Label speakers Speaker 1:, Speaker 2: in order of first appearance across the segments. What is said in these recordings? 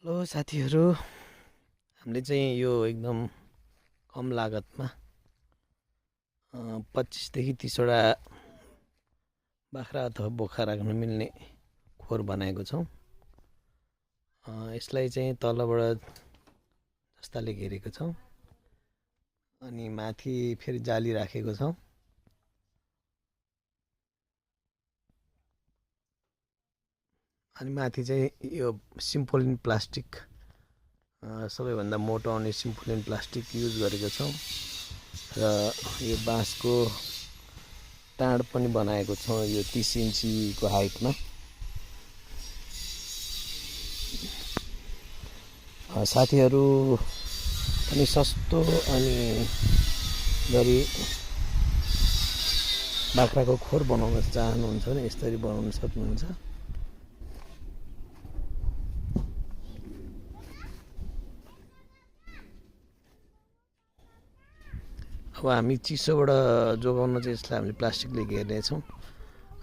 Speaker 1: Hello साथीहरू, हामीले चाहिँ यो एकदम कम लागतमा 25 देखि 30 वटा बाख्रा अथवा बोका राख्न मिल्ने खोर बनाएको छौँ। यसलाई चाहिँ तलबाट जस्ताले घेरेको छौँ अनि माथि फेरि जाली राखेको छौँ। अनि माथि चाहिँ यो सिम्पोलिन प्लास्टिक, सबैभन्दा मोटो आउने सिम्पोलिन प्लास्टिक युज गरेको छौँ र यो बाँसको टाँड पनि बनाएको छौँ यो 30 इन्चीको हाइटमा। साथीहरू पनि सस्तो अनि गरी बाख्राको खोर बनाउन चाहनुहुन्छ भने यसरी बनाउन सक्नुहुन्छ। अब हामी चिसोबाट जोगाउन चाहिँ यसलाई हामीले प्लास्टिकले घेर्नेछौँ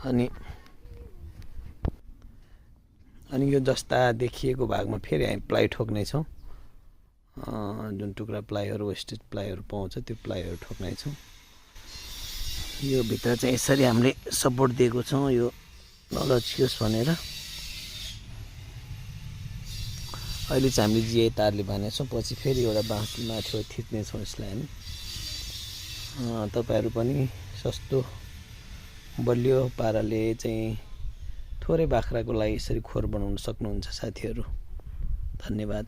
Speaker 1: अनि यो जस्ता देखिएको भागमा फेरि हामी प्लाई ठोक्नेछौँ। जुन टुक्रा प्लाईहरू, वेस्टेज प्लाईहरू पाउँछ त्यो प्लाईहरू ठोक्नेछौँ। यो भित्र चाहिँ यसरी हामीले सपोर्ट दिएको छौँ यो नलच्कियोस् भनेर। अहिले चाहिँ हामीले जिए तारले बाँधेछौँ, पछि फेरि एउटा बाँस माथिबाट थिच्नेछौँ यसलाई हामी। तपाईहरू पनि सस्तो बलियो पाराले चाहिँ थोरै बाख्राको लागि यसरी खोर बनाउन सक्नुहुन्छ साथीहरू। धन्यवाद।